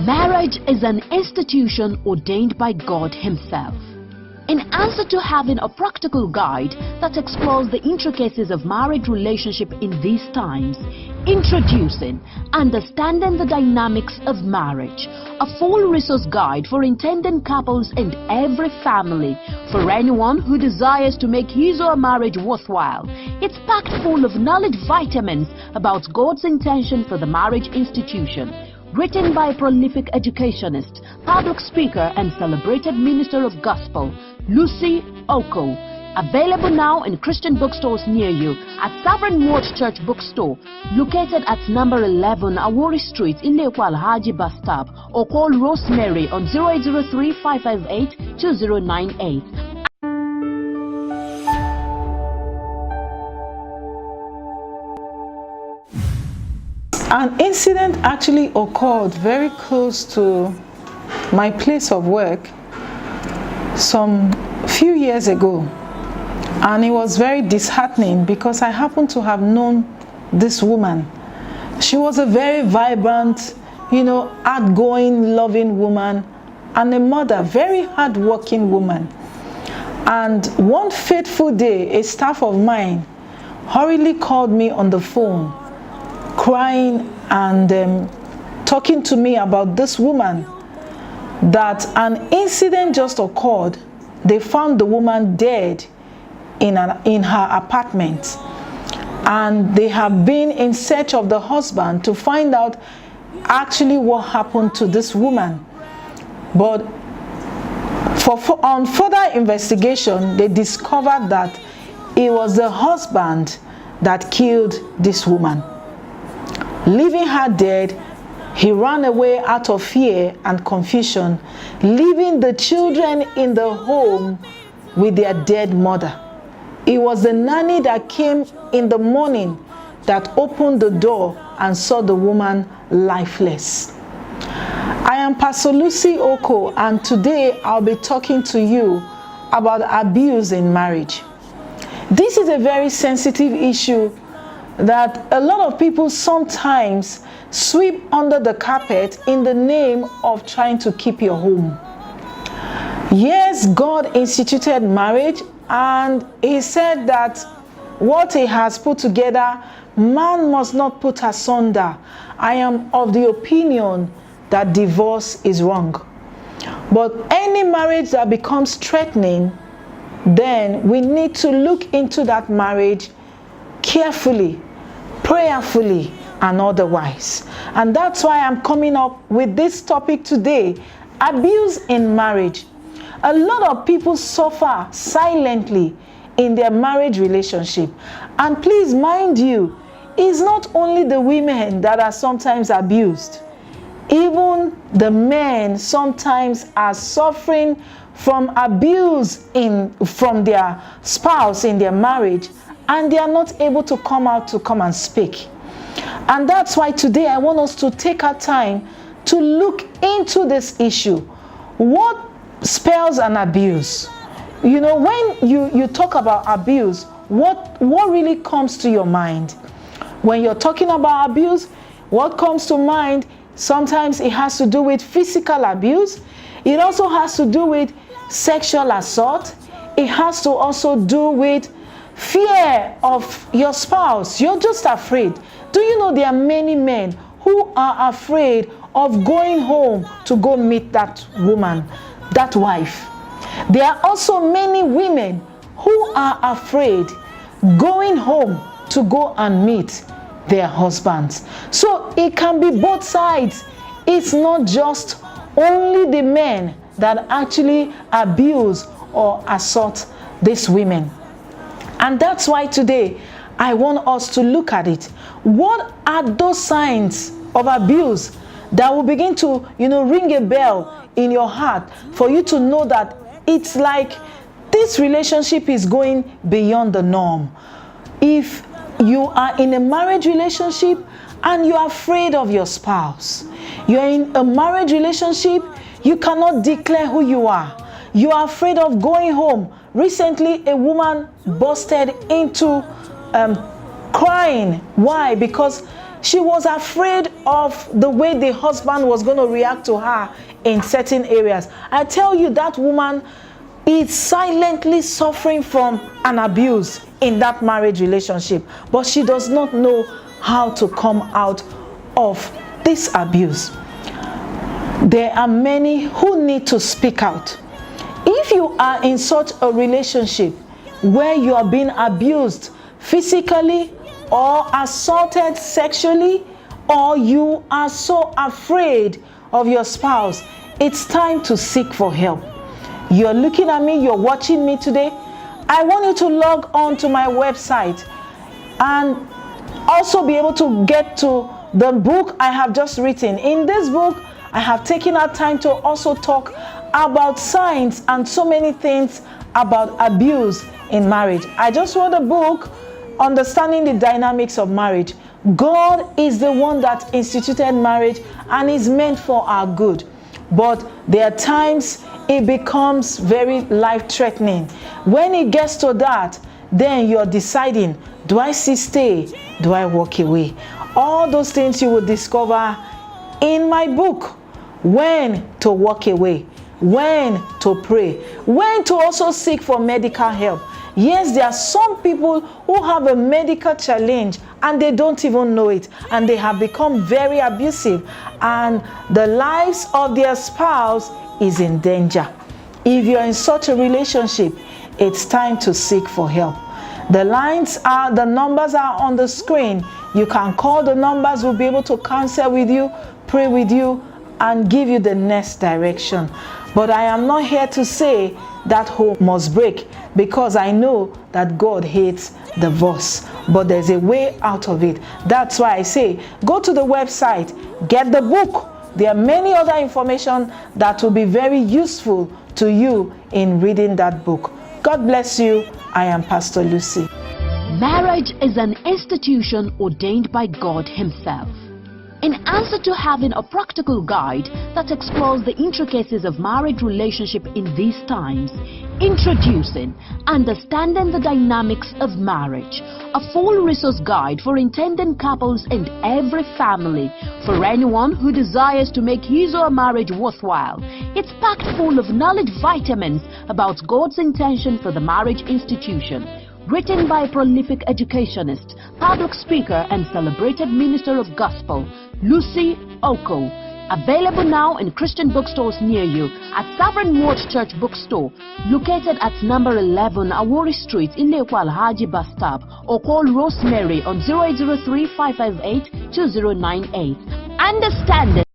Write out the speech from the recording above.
Marriage is an institution ordained by God Himself. In answer to having a practical guide that explores the intricacies of marriage relationship in these times, introducing Understanding the Dynamics of Marriage, a full resource guide for intending couples and every family, for anyone who desires to make his or her marriage worthwhile. It's packed full of knowledge vitamins about God's intention for the marriage institution. Written by a prolific educationist, public speaker and celebrated minister of gospel, Antoni Okoh. Available now in Christian bookstores near you at Sovereign Word Church Bookstore, located at number 11 Awori Street, Ilekwa Alhaji Bus Stop, or call Rosemary on 0803-558-2098. An incident actually occurred very close to my place of work some few years ago, and it was very disheartening because I happened to have known this woman. She was a very vibrant, outgoing, loving woman, and a mother, very hardworking woman. And one fateful day, a staff of mine hurriedly called me on the phone, crying and talking to me about this woman, that an incident just occurred. They found the woman dead in her apartment, and they have been in search of the husband to find out actually what happened to this woman. But on further investigation, they discovered that it was the husband that killed this woman. Leaving her dead, he ran away out of fear and confusion, leaving the children in the home with their dead mother. It was the nanny that came in the morning that opened the door and saw the woman lifeless. I am Pastor Antoni Okoh, and today I'll be talking to you about abuse in marriage. This is a very sensitive issue that a lot of people sometimes sweep under the carpet in the name of trying to keep your home. Yes, God instituted marriage, and He said that what He has put together, man must not put asunder. I am of the opinion that divorce is wrong. But any marriage that becomes threatening, then we need to look into that marriage carefully, prayerfully, and otherwise. And that's why I'm coming up with this topic today: abuse in marriage. A lot of people suffer silently in their marriage relationship. And please mind you, it's not only the women that are sometimes abused. Even the men sometimes are suffering from abuse from their spouse in their marriage, and they are not able to come out to come and speak. And that's why today I want us to take our time to look into this issue. What spells an abuse? When you talk about abuse, what really comes to your mind? When you're talking about abuse, what comes to mind? Sometimes it has to do with physical abuse. It also has to do with sexual assault. It has to also do with fear of your spouse. You're just afraid. Do you know there are many men who are afraid of going home to go meet that woman, that wife? There are also many women who are afraid going home to go and meet their husbands. So it can be both sides. It's not just only the men that actually abuse or assault these women. And that's why today I want us to look at it. What are those signs of abuse that will begin to, ring a bell in your heart for you to know that it's like this relationship is going beyond the norm? If you are in a marriage relationship and you are afraid of your spouse, you are in a marriage relationship, you cannot declare who you are. You are afraid of going home. Recently, a woman busted into crying. Why? Because She was afraid of the way the husband was going to react to her in certain areas. I tell you, that woman is silently suffering from an abuse in that marriage relationship, but she does not know how to come out of this abuse. There are many who need to speak out. If you are in such a relationship where you are being abused physically or assaulted sexually, or you are so afraid of your spouse, it's time to seek for help. You're looking at me, you're watching me today. I want you to log on to my website and also be able to get to the book I have just written. In this book, I have taken our time to also talk about signs and so many things about abuse in marriage. I just wrote a book, Understanding the Dynamics of Marriage. God is the one that instituted marriage and is meant for our good. But there are times it becomes very life-threatening. When it gets to that, then you're deciding, do I still stay? Do I walk away? All those things you will discover in my book. When to walk away, when to pray, when to also seek for medical help. Yes, there are some people who have a medical challenge and they don't even know it, and they have become very abusive, and the lives of their spouse is in danger. If you're in such a relationship, it's time to seek for help. The numbers are on the screen. You can call the numbers. We'll be able to counsel with you, pray with you, and give you the next direction. But I am not here to say that home must break, because I know that God hates divorce, but there's a way out of it. That's why I say, go to the website, get the book. There are many other information that will be very useful to you in reading that book. God bless you. I am Pastor Lucy. Marriage is an institution ordained by God Himself. In answer to having a practical guide that explores the intricacies of marriage relationship in these times, introducing Understanding the Dynamics of Marriage, a full resource guide for intending couples and every family, for anyone who desires to make his or her marriage worthwhile. It's packed full of knowledge vitamins about God's intention for the marriage institution. Written by a prolific educationist, public speaker and celebrated minister of gospel, Antoni Okoh. Available now in Christian bookstores near you, at Sovereign Word Church Bookstore, located at number 11 Awori Street in Lekwal Haji Bus Stop, or call Rosemary on 0803-558-2098. Understand it.